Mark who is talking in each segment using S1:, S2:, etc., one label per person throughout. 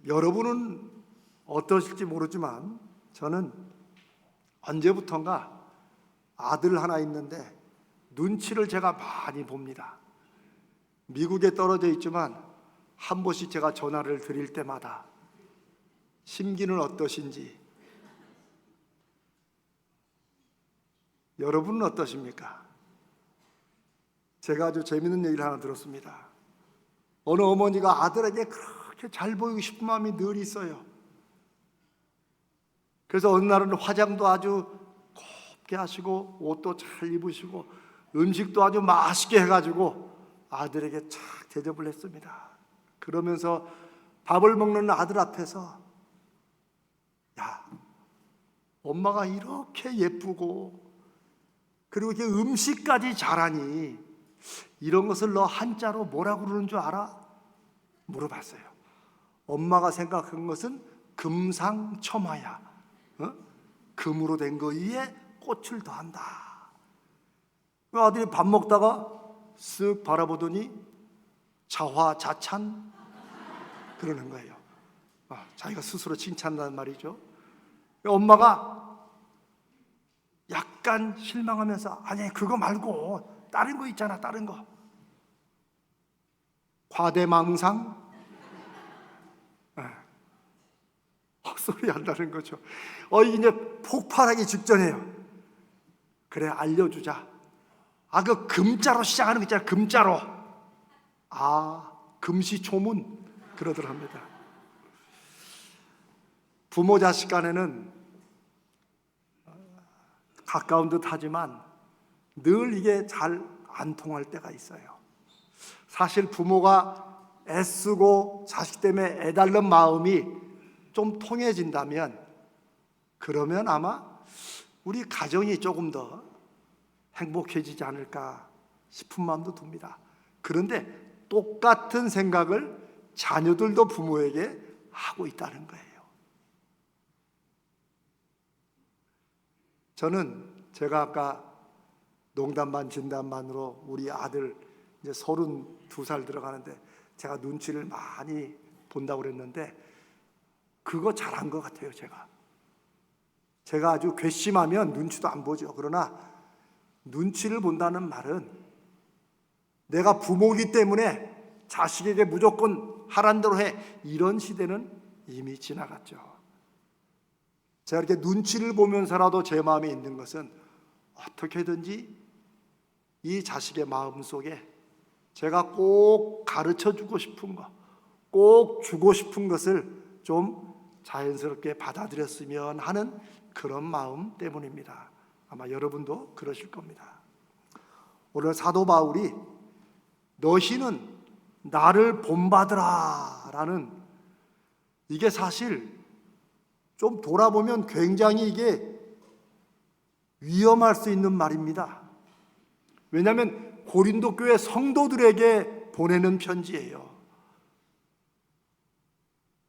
S1: 여러분은 어떠실지 모르지만 저는 언제부턴가 아들 하나 있는데 눈치를 제가 많이 봅니다. 미국에 떨어져 있지만 한 번씩 제가 전화를 드릴 때마다 심기는 어떠신지, 여러분은 어떠십니까? 제가 아주 재밌는 얘기를 하나 들었습니다. 어느 어머니가 아들에게 그렇게 잘 보이고 싶은 마음이 늘 있어요. 그래서 어느 날은 화장도 아주 곱게 하시고 옷도 잘 입으시고 음식도 아주 맛있게 해가지고 아들에게 착 대접을 했습니다. 그러면서 밥을 먹는 아들 앞에서, 야, 엄마가 이렇게 예쁘고 그리고 이렇게 음식까지 잘하니 이런 것을 너 한자로 뭐라고 그러는 줄 알아? 물어봤어요. 엄마가 생각한 것은 금상첨화야. 금으로 된 거 위에 꽃을 더한다. 그 아들이 밥 먹다가 쓱 바라보더니 자화자찬 그러는 거예요. 자기가 스스로 칭찬한단 말이죠. 엄마가 약간 실망하면서, 아니 그거 말고 다른 거 있잖아, 다른 거. 과대망상? 헛소리 한다는 거죠. 이게 이제 폭발하기 직전이에요. 그래, 알려주자. 그 금자로 시작하는 거 있잖아, 금자로. 금시초문 그러더랍니다. 부모 자식 간에는 가까운 듯 하지만 늘 이게 잘 안 통할 때가 있어요. 사실 부모가 애쓰고 자식 때문에 애달는 마음이 좀 통해진다면, 그러면 아마 우리 가정이 조금 더 행복해지지 않을까 싶은 마음도 듭니다. 그런데 똑같은 생각을 자녀들도 부모에게 하고 있다는 거예요. 저는 제가 아까 농담 반 진담 반으로 우리 아들 이제 32살 들어가는데 제가 눈치를 많이 본다고 그랬는데 그거 잘한 것 같아요. 제가 아주 괘씸하면 눈치도 안 보죠. 그러나 눈치를 본다는 말은 내가 부모이기 때문에 자식에게 무조건 하란 대로 해, 이런 시대는 이미 지나갔죠. 제가 이렇게 눈치를 보면서라도 제 마음에 있는 것은 어떻게든지 이 자식의 마음속에 제가 꼭 가르쳐주고 싶은 거, 꼭 주고 싶은 것을 좀 자연스럽게 받아들였으면 하는 그런 마음 때문입니다. 아마 여러분도 그러실 겁니다. 오늘 사도 바울이 너희는 나를 본받으라 라는, 이게 사실 좀 돌아보면 굉장히 이게 위험할 수 있는 말입니다. 왜냐하면 고린도 교회 성도들에게 보내는 편지예요.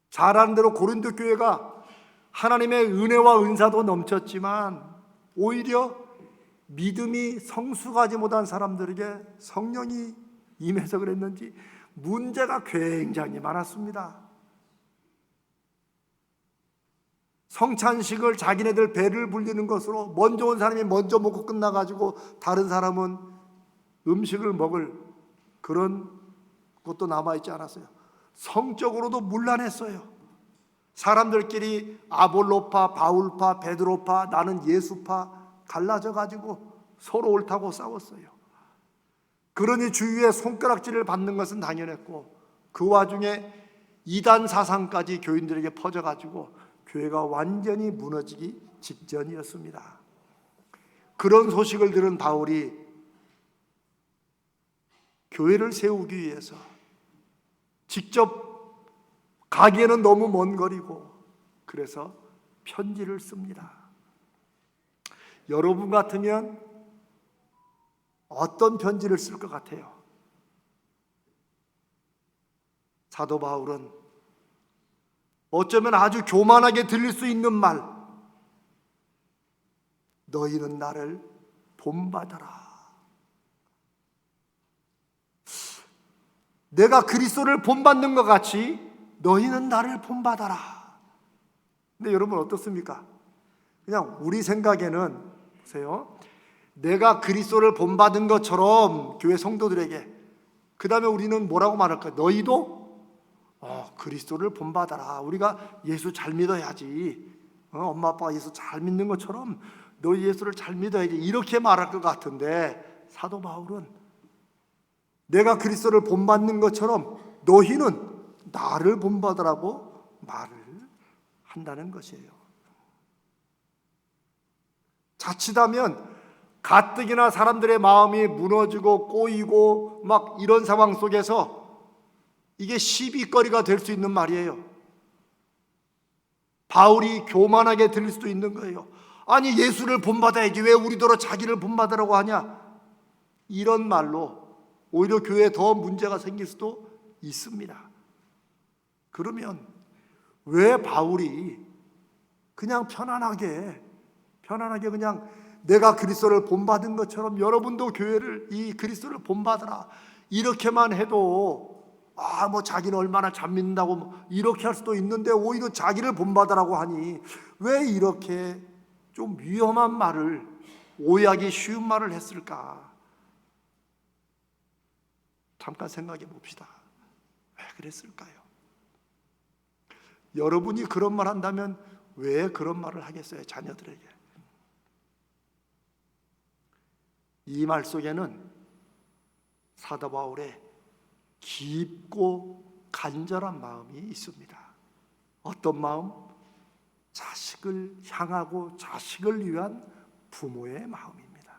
S1: 잘 아는 대로 고린도 교회가 하나님의 은혜와 은사도 넘쳤지만 오히려 믿음이 성숙하지 못한 사람들에게 성령이 임해서 그랬는지 문제가 굉장히 많았습니다. 성찬식을 자기네들 배를 불리는 것으로 먼저 온 사람이 먼저 먹고 끝나가지고 다른 사람은 음식을 먹을 그런 것도 남아있지 않았어요. 성적으로도 문란했어요. 사람들끼리 아볼로파, 바울파, 베드로파, 나는 예수파 갈라져가지고 서로 옳다고 싸웠어요. 그러니 주위에 손가락질을 받는 것은 당연했고, 그 와중에 이단 사상까지 교인들에게 퍼져가지고 교회가 완전히 무너지기 직전이었습니다. 그런 소식을 들은 바울이 교회를 세우기 위해서 직접 가기에는 너무 먼 거리고, 그래서 편지를 씁니다. 여러분 같으면 어떤 편지를 쓸 것 같아요? 사도 바울은 어쩌면 아주 교만하게 들릴 수 있는 말, 너희는 나를 본받아라. 내가 그리스도를 본받는 것 같이 너희는 나를 본받아라. 근데 여러분 어떻습니까? 그냥 우리 생각에는 보세요. 내가 그리스도를 본받은 것처럼 교회 성도들에게, 그 다음에 우리는 뭐라고 말할까? 너희도 그리스도를 본받아라. 우리가 예수 잘 믿어야지. 엄마 아빠가 예수 잘 믿는 것처럼 너희 예수를 잘 믿어야지. 이렇게 말할 것 같은데 사도 바울은 내가 그리스도를 본받는 것처럼 너희는 나를 본받으라고 말을 한다는 것이에요. 자칫하면 가뜩이나 사람들의 마음이 무너지고 꼬이고 막 이런 상황 속에서 이게 시비거리가 될 수 있는 말이에요. 바울이 교만하게 들릴 수도 있는 거예요. 아니 예수를 본받아야지 왜 우리더러 자기를 본받으라고 하냐. 이런 말로 오히려 교회에 더 문제가 생길 수도 있습니다. 그러면 왜 바울이 그냥 편안하게 그냥 내가 그리스도를 본받은 것처럼 여러분도 교회를 이 그리스도를 본받으라 이렇게만 해도 뭐 자기는 얼마나 잘 믿는다고 이렇게 할 수도 있는데 오히려 자기를 본받으라고 하니 왜 이렇게 좀 위험한 말을, 오해하기 쉬운 말을 했을까? 잠깐 생각해 봅시다. 왜 그랬을까요? 여러분이 그런 말 한다면 왜 그런 말을 하겠어요? 자녀들에게. 이 말 속에는 사도 바울의 깊고 간절한 마음이 있습니다. 어떤 마음? 자식을 향하고 자식을 위한 부모의 마음입니다.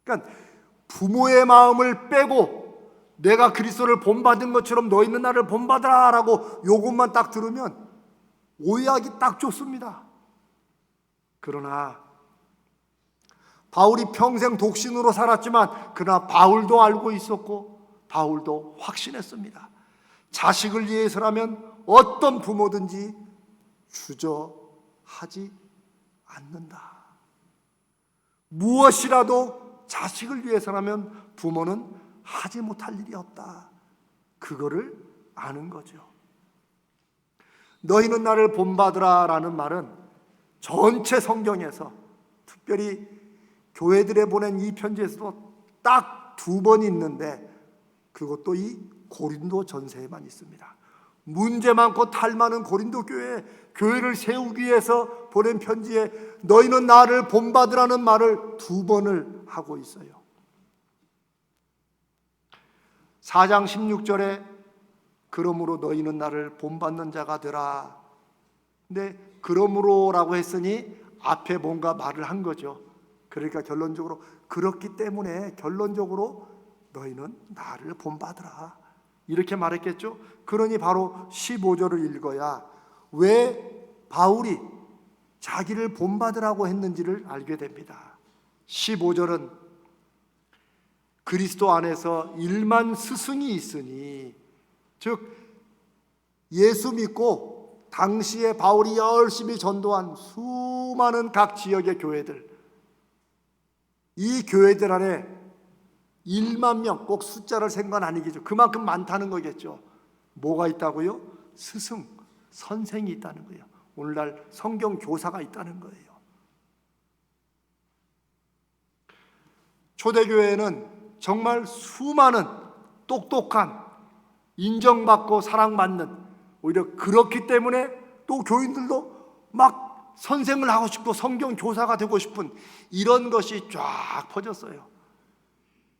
S1: 그러니까 부모의 마음을 빼고 내가 그리스도를 본받은 것처럼 너희는 나를 본받으라 라고 요것만 딱 들으면 오해하기 딱 좋습니다. 그러나 바울이 평생 독신으로 살았지만 그러나 바울도 알고 있었고 바울도 확신했습니다. 자식을 위해서라면 어떤 부모든지 주저하지 않는다. 무엇이라도 자식을 위해서라면 부모는 하지 못할 일이 없다. 그거를 아는 거죠. 너희는 나를 본받으라 라는 말은 전체 성경에서 특별히 교회들에 보낸 이 편지에서도 딱 2번 있는데 그것도 이 고린도 전서에만 있습니다. 문제 많고 탈 많은 고린도 교회를 세우기 위해서 보낸 편지에 너희는 나를 본받으라는 말을 2번을 하고 있어요. 4장 16절에 그러므로 너희는 나를 본받는 자가 되라. 근데 그러므로라고 했으니 앞에 뭔가 말을 한 거죠. 그러니까 결론적으로 그렇기 때문에 결론적으로 너희는 나를 본받으라 이렇게 말했겠죠. 그러니 바로 15절을 읽어야 왜 바울이 자기를 본받으라고 했는지를 알게 됩니다. 15절은 그리스도 안에서 1만 스승이 있으니, 즉 예수 믿고 당시에 바울이 열심히 전도한 수많은 각 지역의 교회들, 이 교회들 안에 1만 명, 꼭 숫자를 센 건 아니겠죠. 그만큼 많다는 거겠죠. 뭐가 있다고요? 스승, 선생이 있다는 거예요. 오늘날 성경 교사가 있다는 거예요. 초대교회에는 정말 수많은 똑똑한, 인정받고 사랑받는, 오히려 그렇기 때문에 또 교인들도 막 선생을 하고 싶고 성경 교사가 되고 싶은 이런 것이 쫙 퍼졌어요.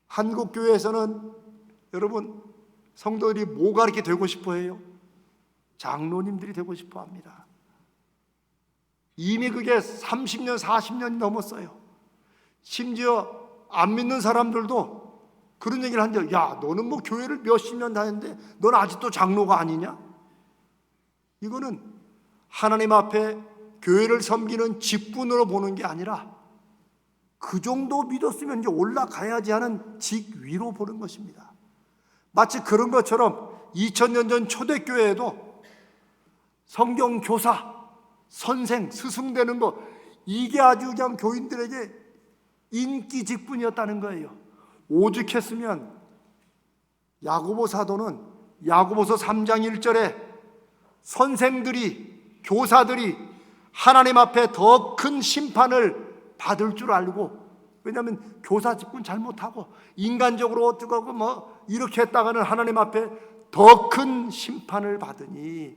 S1: 한국 교회에서는 여러분 성도들이 뭐가 이렇게 되고 싶어 해요? 장로님들이 되고 싶어 합니다. 이미 그게 30년, 40년이 넘었어요. 심지어 안 믿는 사람들도 그런 얘기를 한대요. 야, 너는 뭐 교회를 몇십 년 다녔는데 넌 아직도 장로가 아니냐? 이거는 하나님 앞에 교회를 섬기는 직분으로 보는 게 아니라 그 정도 믿었으면 이제 올라가야지 하는 직위로 보는 것입니다. 마치 그런 것처럼 2000년 전 초대교회에도 성경 교사, 선생, 스승 되는 거, 이게 아주 그냥 교인들에게 인기 직분이었다는 거예요. 오죽했으면 야고보 사도는 야고보서 3장 1절에 선생들이, 교사들이 하나님 앞에 더 큰 심판을 받을 줄 알고, 왜냐하면 교사 직분 잘못하고 인간적으로 어떻게 하고 뭐 이렇게 했다가는 하나님 앞에 더 큰 심판을 받으니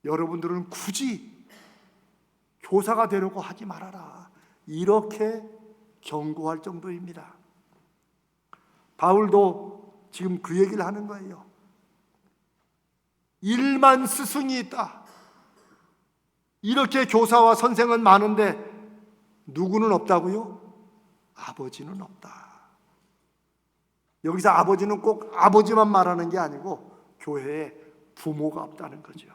S1: 여러분들은 굳이 교사가 되려고 하지 말아라, 이렇게 경고할 정도입니다. 바울도 지금 그 얘기를 하는 거예요. 1만 스승이 있다. 이렇게 교사와 선생은 많은데 누구는 없다고요? 아버지는 없다. 여기서 아버지는 꼭 아버지만 말하는 게 아니고 교회에 부모가 없다는 거죠.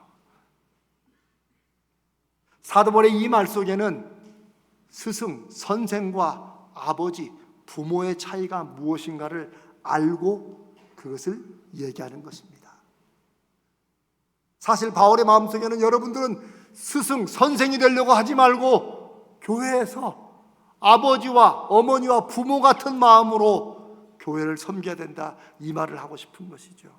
S1: 사도 바울의 이 말 속에는 스승, 선생과 아버지, 부모의 차이가 무엇인가를 알고 그것을 얘기하는 것입니다. 사실 바울의 마음속에는 여러분들은 스승, 선생이 되려고 하지 말고 교회에서 아버지와 어머니와 부모 같은 마음으로 교회를 섬겨야 된다, 이 말을 하고 싶은 것이죠.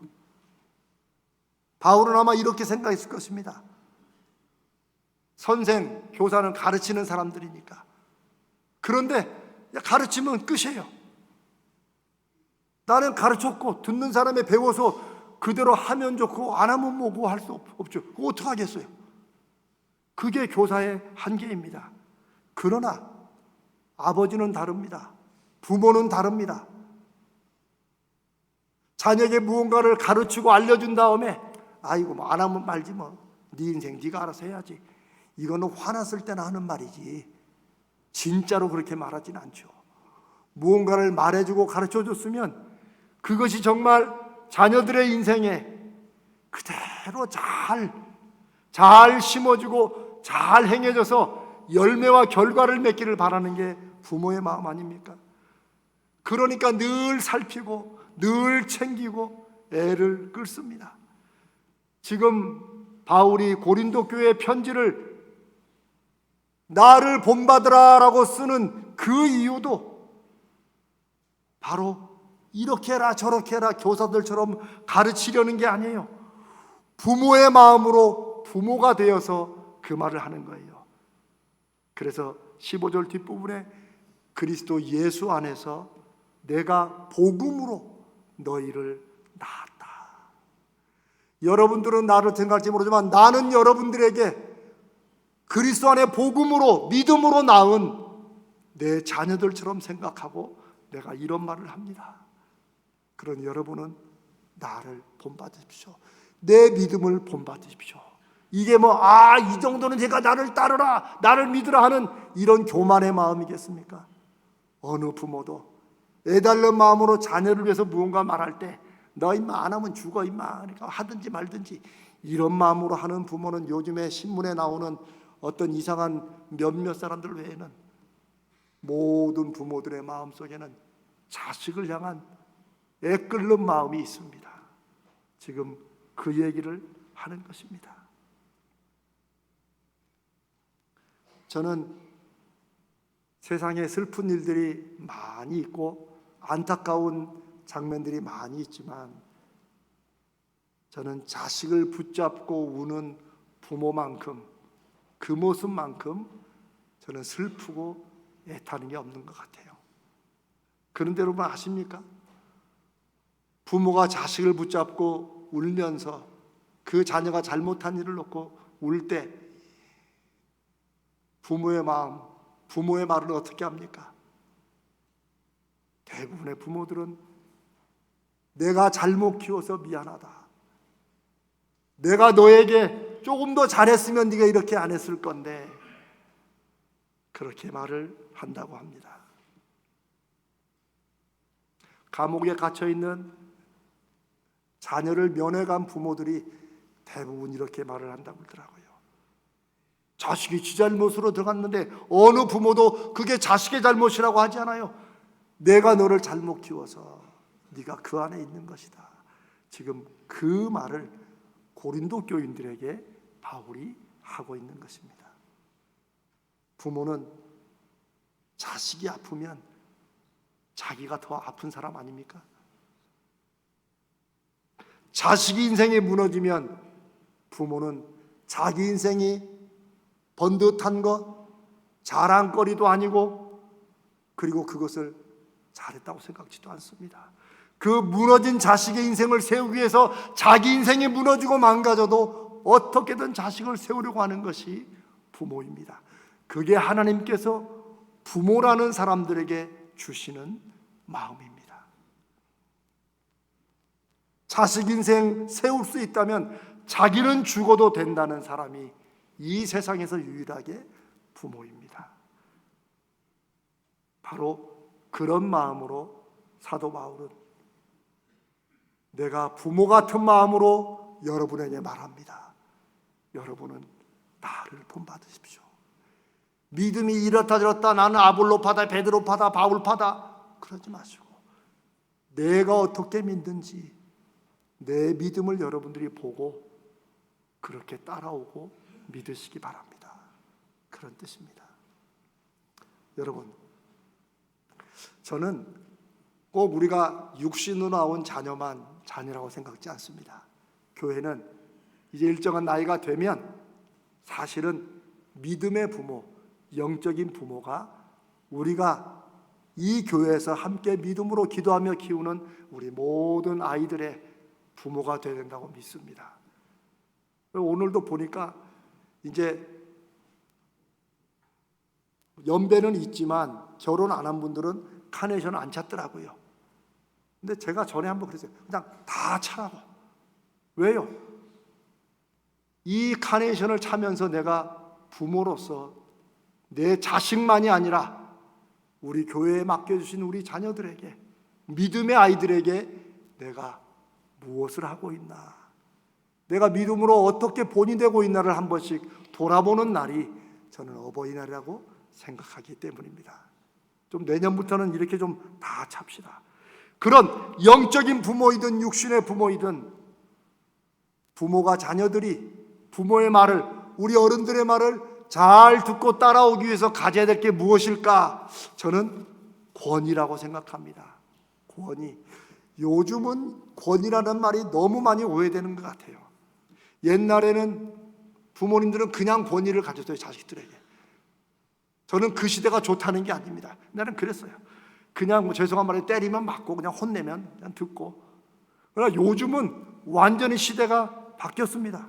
S1: 바울은 아마 이렇게 생각했을 것입니다. 선생, 교사는 가르치는 사람들이니까. 그런데 가르치면 끝이에요. 나는 가르쳤고 듣는 사람에 배워서 그대로 하면 좋고 안 하면 뭐고 할 수 없죠. 그거 어떻게 하겠어요? 그게 교사의 한계입니다. 그러나 아버지는 다릅니다. 부모는 다릅니다. 자녀에게 무언가를 가르치고 알려준 다음에 아이고 뭐 안 하면 말지 뭐, 네 인생 네가 알아서 해야지, 이거는 화났을 때나 하는 말이지 진짜로 그렇게 말하진 않죠. 무언가를 말해주고 가르쳐줬으면 그것이 정말 자녀들의 인생에 그대로 잘 심어주고 잘 행해져서 열매와 결과를 맺기를 바라는 게 부모의 마음 아닙니까? 그러니까 늘 살피고 늘 챙기고 애를 끌습니다. 지금 바울이 고린도 교회 편지를 나를 본받으라 라고 쓰는 그 이유도 바로 이렇게 해라 저렇게 해라 교사들처럼 가르치려는 게 아니에요. 부모의 마음으로 부모가 되어서 그 말을 하는 거예요. 그래서 15절 뒷부분에 그리스도 예수 안에서 내가 복음으로 너희를 낳았다. 여러분들은 나를 생각할지 모르지만 나는 여러분들에게 그리스도 안에 복음으로 믿음으로 낳은 내 자녀들처럼 생각하고 내가 이런 말을 합니다. 그러니 여러분은 나를 본받으십시오. 내 믿음을 본받으십시오. 이게 뭐 이 정도는 제가 나를 따르라 나를 믿으라 하는 이런 교만의 마음이겠습니까? 어느 부모도 애달는 마음으로 자녀를 위해서 무언가 말할 때 너 임마 안 하면 죽어 임마, 그러니까 하든지 말든지 이런 마음으로 하는 부모는 요즘에 신문에 나오는 어떤 이상한 몇몇 사람들 외에는 모든 부모들의 마음속에는 자식을 향한 애끓는 마음이 있습니다. 지금 그 얘기를 하는 것입니다. 저는 세상에 슬픈 일들이 많이 있고 안타까운 장면들이 많이 있지만 저는 자식을 붙잡고 우는 부모만큼 그 모습만큼 저는 슬프고 애타는 게 없는 것 같아요. 그런데 여러분 아십니까? 부모가 자식을 붙잡고 울면서 그 자녀가 잘못한 일을 놓고 울 때 부모의 마음, 부모의 말을 어떻게 합니까? 대부분의 부모들은 내가 잘못 키워서 미안하다. 내가 너에게 조금 더 잘했으면 네가 이렇게 안 했을 건데, 그렇게 말을 한다고 합니다. 감옥에 갇혀있는 자녀를 면회간 부모들이 대부분 이렇게 말을 한다고 그러더라고요. 자식이 지 잘못으로 들어갔는데 어느 부모도 그게 자식의 잘못이라고 하지 않아요. 내가 너를 잘못 키워서 네가 그 안에 있는 것이다. 지금 그 말을 고린도 교인들에게 바울이 하고 있는 것입니다. 부모는 자식이 아프면 자기가 더 아픈 사람 아닙니까? 자식이 인생에 무너지면 부모는 자기 인생이 번듯한 것, 자랑거리도 아니고, 그리고 그것을 잘했다고 생각지도 않습니다. 그 무너진 자식의 인생을 세우기 위해서 자기 인생이 무너지고 망가져도 어떻게든 자식을 세우려고 하는 것이 부모입니다. 그게 하나님께서 부모라는 사람들에게 주시는 마음입니다. 자식 인생 세울 수 있다면 자기는 죽어도 된다는 사람이 이 세상에서 유일하게 부모입니다. 바로 그런 마음으로 사도 바울은 내가 부모 같은 마음으로 여러분에게 말합니다. 여러분은 나를 본받으십시오. 믿음이 이렇다 저렇다, 나는 아볼로파다, 베드로파다, 바울파다 그러지 마시고 내가 어떻게 믿는지 내 믿음을 여러분들이 보고 그렇게 따라오고 믿으시기 바랍니다. 그런 뜻입니다. 여러분, 저는 꼭 우리가 육신으로 나온 자녀만 자녀라고 생각지 않습니다. 교회는 이제 일정한 나이가 되면 사실은 믿음의 부모, 영적인 부모가 우리가 이 교회에서 함께 믿음으로 기도하며 키우는 우리 모든 아이들의 부모가 되어야 된다고 믿습니다. 오늘도 보니까 이제 연배는 있지만 결혼 안 한 분들은 카네이션을 안 찾더라고요. 근데 제가 전에 한번 그랬어요. 그냥 다 차라고. 왜요? 이 카네이션을 차면서 내가 부모로서 내 자식만이 아니라 우리 교회에 맡겨주신 우리 자녀들에게, 믿음의 아이들에게 내가 무엇을 하고 있나, 내가 믿음으로 어떻게 본이 되고 있나를 한 번씩 돌아보는 날이 저는 어버이날이라고 생각하기 때문입니다. 좀 내년부터는 이렇게 좀 다 찹시다. 그런 영적인 부모이든 육신의 부모이든 부모가 자녀들이 부모의 말을, 우리 어른들의 말을 잘 듣고 따라오기 위해서 가져야 될 게 무엇일까? 저는 권위라고 생각합니다. 권위. 요즘은 권위라는 말이 너무 많이 오해되는 것 같아요. 옛날에는 부모님들은 그냥 권위를 가졌어요, 자식들에게. 저는 그 시대가 좋다는 게 아닙니다. 나는 그랬어요. 그냥 죄송한 말에 때리면 맞고 그냥 혼내면 그냥 듣고. 그러나 요즘은 완전히 시대가 바뀌었습니다.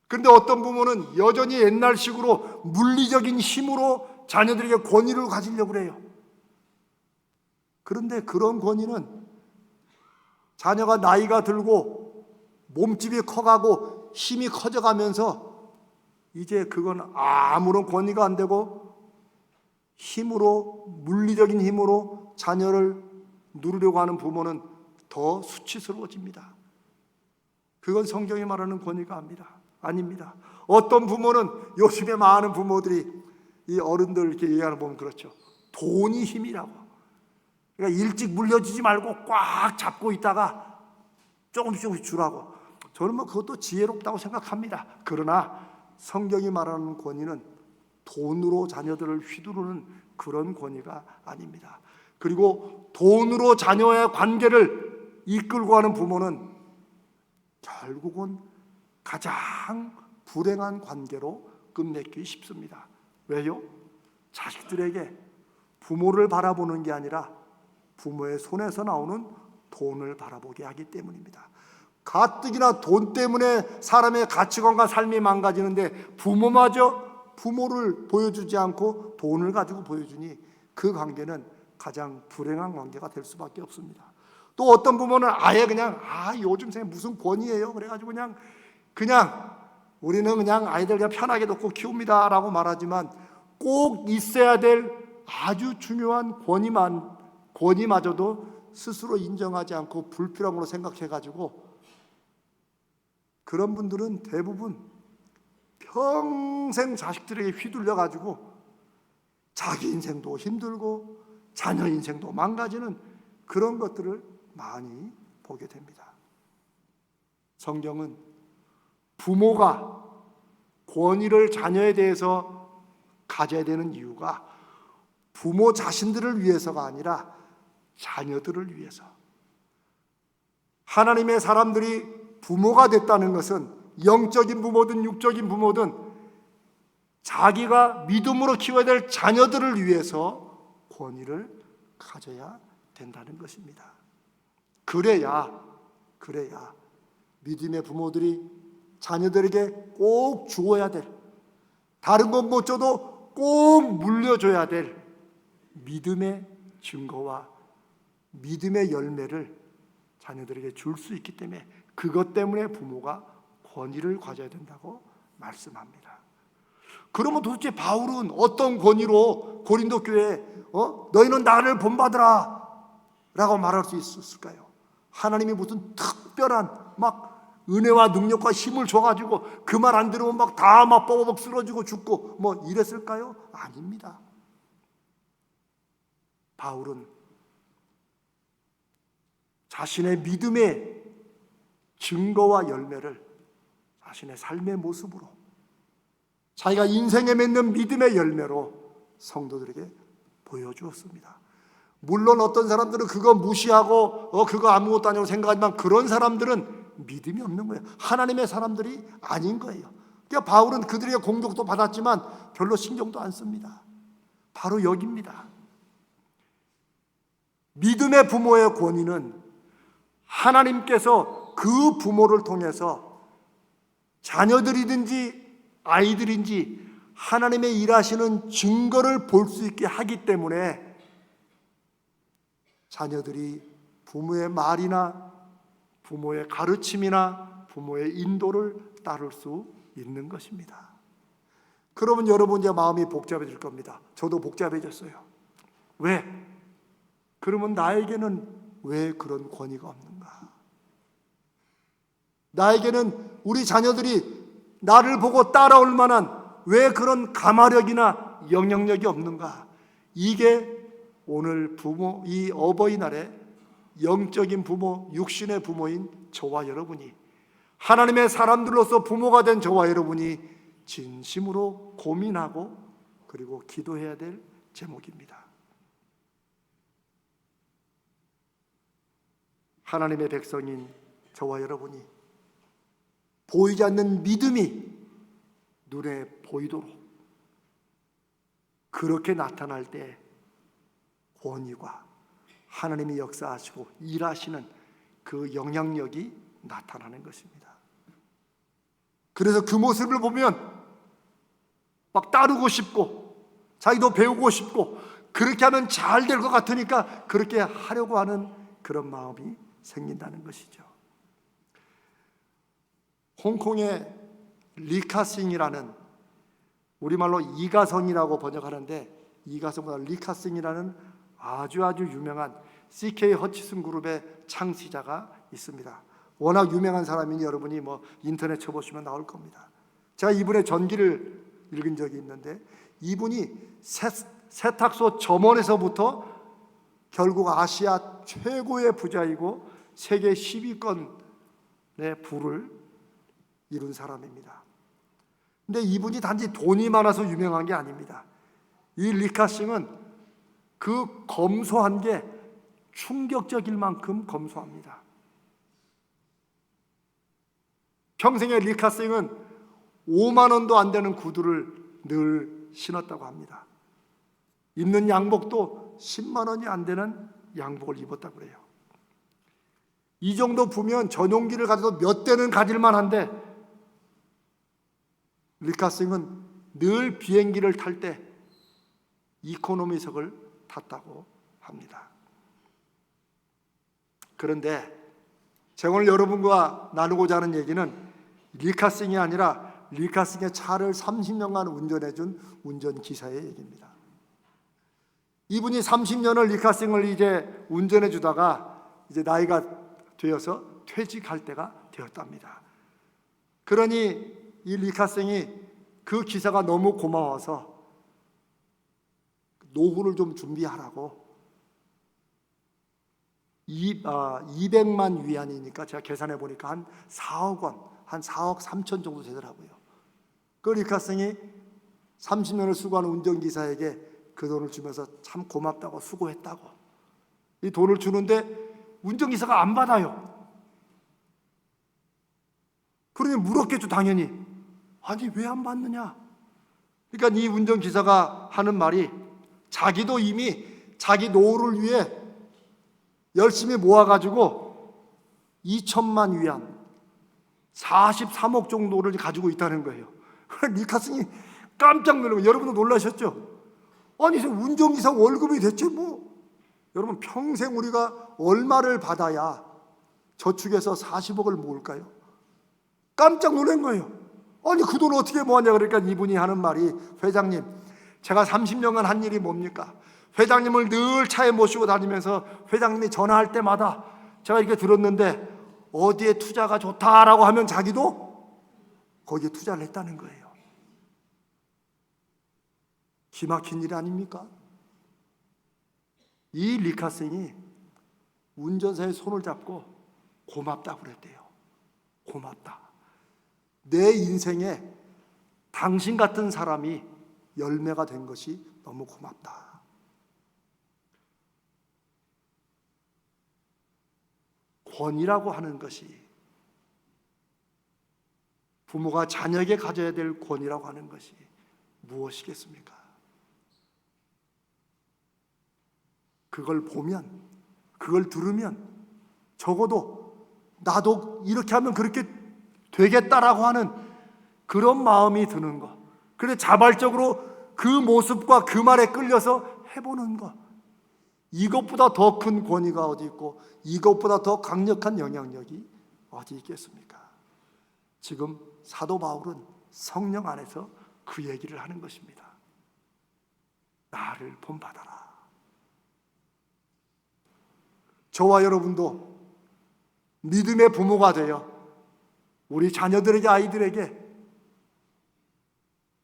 S1: 그런데 어떤 부모는 여전히 옛날식으로 물리적인 힘으로 자녀들에게 권위를 가지려고 그래요. 그런데 그런 권위는 자녀가 나이가 들고 몸집이 커가고 힘이 커져가면서 이제 그건 아무런 권위가 안 되고 힘으로, 물리적인 힘으로 자녀를 누르려고 하는 부모는 더 수치스러워집니다. 그건 성경이 말하는 권위가 아닙니다. 어떤 부모는, 요즘에 많은 부모들이 이 어른들 이렇게 얘기하는 보면 그렇죠. 돈이 힘이라고. 그러니까 일찍 물려주지 말고 꽉 잡고 있다가 조금씩 주라고. 저는 그것도 지혜롭다고 생각합니다. 그러나 성경이 말하는 권위는 돈으로 자녀들을 휘두르는 그런 권위가 아닙니다. 그리고 돈으로 자녀의 관계를 이끌고 가는 부모는 결국은 가장 불행한 관계로 끝맺기 쉽습니다. 왜요? 자식들에게 부모를 바라보는 게 아니라 부모의 손에서 나오는 돈을 바라보게 하기 때문입니다. 가뜩이나 돈 때문에 사람의 가치관과 삶이 망가지는데 부모마저 부모를 보여주지 않고 돈을 가지고 보여주니 그 관계는 가장 불행한 관계가 될 수밖에 없습니다. 또 어떤 부모는 아예 그냥 요즘 세상에 무슨 권위예요? 그래가지고 그냥 우리는 그냥 아이들 그냥 편하게 놓고 키웁니다 라고 말하지만 꼭 있어야 될 아주 중요한 권위마저도 스스로 인정하지 않고 불필요한 걸로 생각해가지고 그런 분들은 대부분 평생 자식들에게 휘둘려가지고 자기 인생도 힘들고 자녀 인생도 망가지는 그런 것들을 많이 보게 됩니다. 성경은 부모가 권위를 자녀에 대해서 가져야 되는 이유가 부모 자신들을 위해서가 아니라 자녀들을 위해서. 하나님의 사람들이 부모가 됐다는 것은 영적인 부모든 육적인 부모든 자기가 믿음으로 키워야 될 자녀들을 위해서 권위를 가져야 된다는 것입니다. 그래야 믿음의 부모들이 자녀들에게 꼭 주어야 될, 다른 건 못 줘도 꼭 물려줘야 될 믿음의 증거와 믿음의 열매를 자녀들에게 줄 수 있기 때문에, 그것 때문에 부모가 권위를 가져야 된다고 말씀합니다. 그러면 도대체 바울은 어떤 권위로 고린도 교회에 너희는 나를 본받으라 라고 말할 수 있었을까요? 하나님이 무슨 특별한 막 은혜와 능력과 힘을 줘가지고 그 말 안 들으면 막 다 막 뻐벅 쓰러지고 죽고 뭐 이랬을까요? 아닙니다. 바울은 자신의 믿음의 증거와 열매를 자신의 삶의 모습으로, 자기가 인생에 맺는 믿음의 열매로 성도들에게 보여주었습니다. 물론 어떤 사람들은 그거 무시하고 그거 아무것도 아니라고 생각하지만 그런 사람들은 믿음이 없는 거예요. 하나님의 사람들이 아닌 거예요. 그러니까 바울은 그들의 공격도 받았지만 별로 신경도 안 씁니다. 바로 여기입니다. 믿음의 부모의 권위는 하나님께서 그 부모를 통해서 자녀들이든지 아이들인지 하나님의 일하시는 증거를 볼 수 있게 하기 때문에 자녀들이 부모의 말이나 부모의 가르침이나 부모의 인도를 따를 수 있는 것입니다. 그러면 여러분 이제 마음이 복잡해질 겁니다. 저도 복잡해졌어요. 왜? 그러면 나에게는 왜 그런 권위가 없는가? 나에게는 우리 자녀들이 나를 보고 따라올 만한 왜 그런 가마력이나 영향력이 없는가? 이게 오늘 부모, 이 어버이날에 영적인 부모, 육신의 부모인 저와 여러분이, 하나님의 사람들로서 부모가 된 저와 여러분이 진심으로 고민하고 그리고 기도해야 될 제목입니다. 하나님의 백성인 저와 여러분이 보이지 않는 믿음이 눈에 보이도록 그렇게 나타날 때 권위가 하나님이 역사하시고 일하시는 그 영향력이 나타나는 것입니다. 그래서 그 모습을 보면 막 따르고 싶고 자기도 배우고 싶고 그렇게 하면 잘 될 것 같으니까 그렇게 하려고 하는 그런 마음이 생긴다는 것이죠. 홍콩의 리카싱이라는, 우리말로 이가성이라고 번역하는데 이가성보다 리카싱이라는 아주 유명한 CK 허치슨 그룹의 창시자가 있습니다. 워낙 유명한 사람이니 여러분이 뭐 인터넷 쳐보시면 나올 겁니다. 제가 이분의 전기를 읽은 적이 있는데 이분이 세탁소 점원에서부터 결국 아시아 최고의 부자이고 세계 10위권의 부를 이룬 사람입니다. 근데 이분이 단지 돈이 많아서 유명한 게 아닙니다. 이 리카싱은 그 검소한 게 충격적일 만큼 검소합니다. 평생에 리카싱은 5만 원도 안 되는 구두를 늘 신었다고 합니다. 입는 양복도 10만 원이 안 되는 양복을 입었다고 그래요. 이 정도 보면 전용기를 가져도 몇 대는 가질만 한데 리카싱은 늘 비행기를 탈 때 이코노미석을 탔다고 합니다. 그런데 제가 오늘 여러분과 나누고자 하는 얘기는 리카싱이 아니라 리카싱의 차를 30년간 운전해준 운전기사의 얘기입니다. 이분이 30년을 리카싱을 이제 운전해 주다가 이제 나이가 되어서 퇴직할 때가 되었답니다. 그러니 이 리카싱이 그 기사가 너무 고마워서 노후를 좀 준비하라고 200만 위안이니까 제가 계산해 보니까 한 4억 원, 한 4억 3천 정도 되더라고요. 그 리카싱이 30년을 수고하는 운전기사에게 그 돈을 주면서 참 고맙다고 수고했다고 이 돈을 주는데 운전기사가 안 받아요. 그러니 물었겠죠, 당연히. 아니, 왜 안 받느냐? 그러니까 이 운전기사가 하는 말이 자기도 이미 자기 노후를 위해 열심히 모아가지고 2천만 위안, 43억 정도를 가지고 있다는 거예요. 니카슨이 깜짝 놀라고, 여러분도 놀라셨죠? 아니, 운전기사 월급이 대체 뭐, 여러분 평생 우리가 얼마를 받아야 저축해서 40억을 모을까요? 깜짝 놀란 거예요. 아니, 그 돈 어떻게 모았냐? 그러니까 이분이 하는 말이, 회장님, 제가 30년간 한 일이 뭡니까? 회장님을 늘 차에 모시고 다니면서 회장님이 전화할 때마다 제가 이렇게 들었는데 어디에 투자가 좋다라고 하면 자기도 거기에 투자를 했다는 거예요. 기막힌 일 아닙니까? 이 리카슨이 운전사의 손을 잡고 고맙다고 그랬대요. 고맙다. 내 인생에 당신 같은 사람이 열매가 된 것이 너무 고맙다. 권위라고 하는 것이, 부모가 자녀에게 가져야 될 권위라고 하는 것이 무엇이겠습니까? 그걸 보면, 그걸 들으면 적어도 나도 이렇게 하면 그렇게 되겠다라고 하는 그런 마음이 드는 것, 그래 자발적으로 그 모습과 그 말에 끌려서 해보는 것, 이것보다 더 큰 권위가 어디 있고 이것보다 더 강력한 영향력이 어디 있겠습니까? 지금 사도 바울은 성령 안에서 그 얘기를 하는 것입니다. 나를 본받아라. 저와 여러분도 믿음의 부모가 되어 우리 자녀들에게, 아이들에게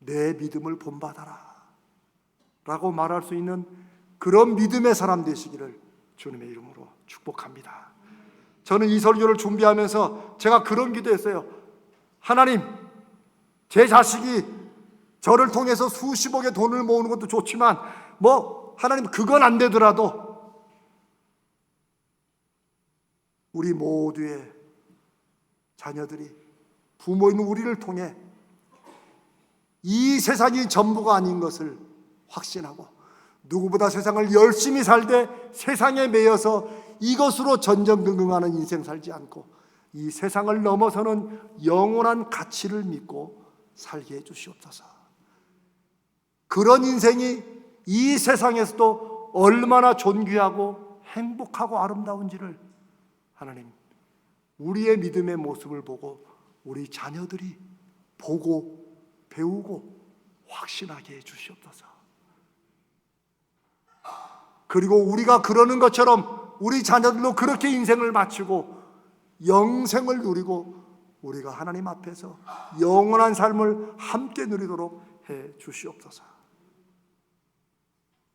S1: 내 믿음을 본받아라 라고 말할 수 있는 그런 믿음의 사람 되시기를 주님의 이름으로 축복합니다. 저는 이 설교를 준비하면서 제가 그런 기도했어요. 하나님, 제 자식이 저를 통해서 수십억의 돈을 모으는 것도 좋지만 하나님, 그건 안 되더라도 우리 모두의 자녀들이 부모인 우리를 통해 이 세상이 전부가 아닌 것을 확신하고 누구보다 세상을 열심히 살되 세상에 매여서 이것으로 전전긍긍하는 인생 살지 않고 이 세상을 넘어서는 영원한 가치를 믿고 살게 해주시옵소서. 그런 인생이 이 세상에서도 얼마나 존귀하고 행복하고 아름다운지를 하나님, 우리의 믿음의 모습을 보고 우리 자녀들이 보고 배우고 확신하게 해주시옵소서. 그리고 우리가 그러는 것처럼 우리 자녀들도 그렇게 인생을 마치고 영생을 누리고 우리가 하나님 앞에서 영원한 삶을 함께 누리도록 해 주시옵소서.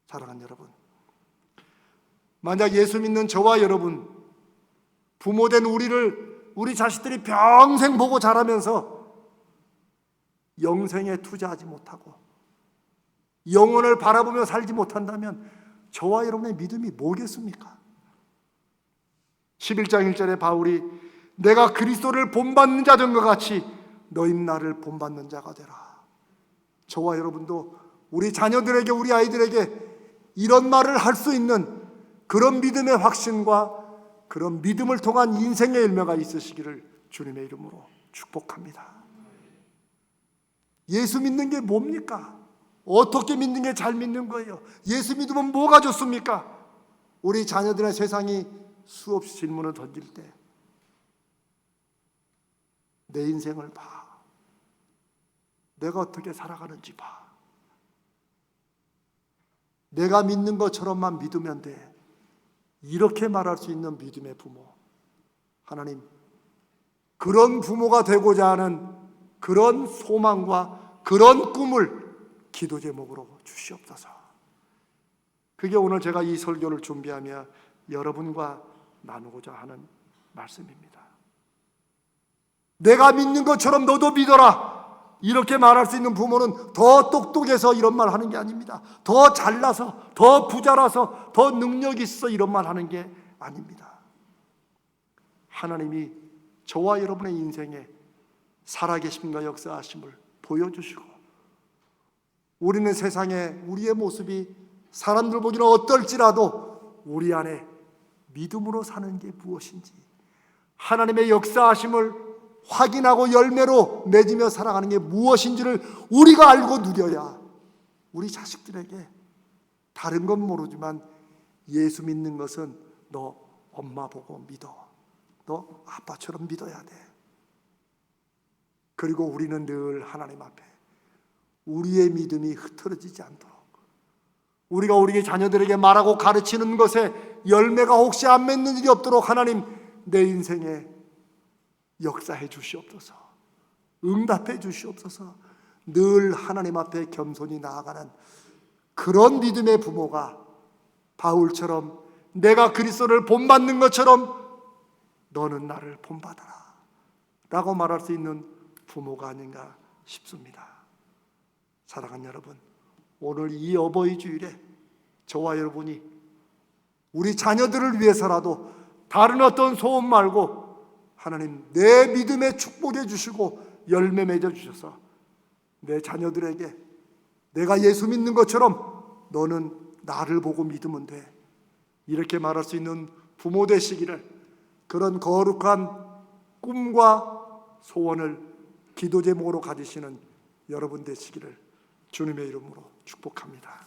S1: 사랑하는 여러분, 만약 예수 믿는 저와 여러분, 부모된 우리 자식들이 평생 보고 자라면서 영생에 투자하지 못하고 영혼을 바라보며 살지 못한다면 저와 여러분의 믿음이 뭐겠습니까? 11장 1절에 바울이 내가 그리스도를 본받는 자 된 것 같이 너희는 나를 본받는 자가 되라. 저와 여러분도 우리 자녀들에게, 우리 아이들에게 이런 말을 할 수 있는 그런 믿음의 확신과 그런 믿음을 통한 인생의 열매가 있으시기를 주님의 이름으로 축복합니다. 예수 믿는 게 뭡니까? 어떻게 믿는 게 잘 믿는 거예요? 예수 믿으면 뭐가 좋습니까? 우리 자녀들의 세상이 수없이 질문을 던질 때 내 인생을 봐. 내가 어떻게 살아가는지 봐. 내가 믿는 것처럼만 믿으면 돼. 이렇게 말할 수 있는 믿음의 부모, 하나님, 그런 부모가 되고자 하는 그런 소망과 그런 꿈을 기도 제목으로 주시옵소서. 그게 오늘 제가 이 설교를 준비하며 여러분과 나누고자 하는 말씀입니다. 내가 믿는 것처럼 너도 믿어라, 이렇게 말할 수 있는 부모는 더 똑똑해서 이런 말 하는 게 아닙니다. 더 잘나서, 더 부자라서, 더 능력이 있어 이런 말 하는 게 아닙니다. 하나님이 저와 여러분의 인생에 살아계심과 역사하심을 보여주시고, 우리는 세상에 우리의 모습이 사람들 보기는 어떨지라도 우리 안에 믿음으로 사는 게 무엇인지, 하나님의 역사하심을 확인하고 열매로 맺으며 살아가는 게 무엇인지를 우리가 알고 누려야 우리 자식들에게, 다른 건 모르지만 예수 믿는 것은 너 엄마 보고 믿어, 너 아빠처럼 믿어야 돼. 그리고 우리는 늘 하나님 앞에 우리의 믿음이 흐트러지지 않도록, 우리가 우리의 자녀들에게 말하고 가르치는 것에 열매가 혹시 안 맺는 일이 없도록 하나님, 내 인생에 역사해 주시옵소서, 응답해 주시옵소서. 늘 하나님 앞에 겸손히 나아가는 그런 믿음의 부모가 바울처럼 내가 그리스도를 본받는 것처럼 너는 나를 본받아라 라고 말할 수 있는 부모가 아닌가 싶습니다. 사랑하는 여러분, 오늘 이 어버이 주일에 저와 여러분이 우리 자녀들을 위해서라도 다른 어떤 소원 말고 하나님 내 믿음에 축복해 주시고 열매 맺어 주셔서 내 자녀들에게 내가 예수 믿는 것처럼 너는 나를 보고 믿으면 돼, 이렇게 말할 수 있는 부모 되시기를, 그런 거룩한 꿈과 소원을 기도 제목으로 가지시는 여러분 되시기를 주님의 이름으로 축복합니다.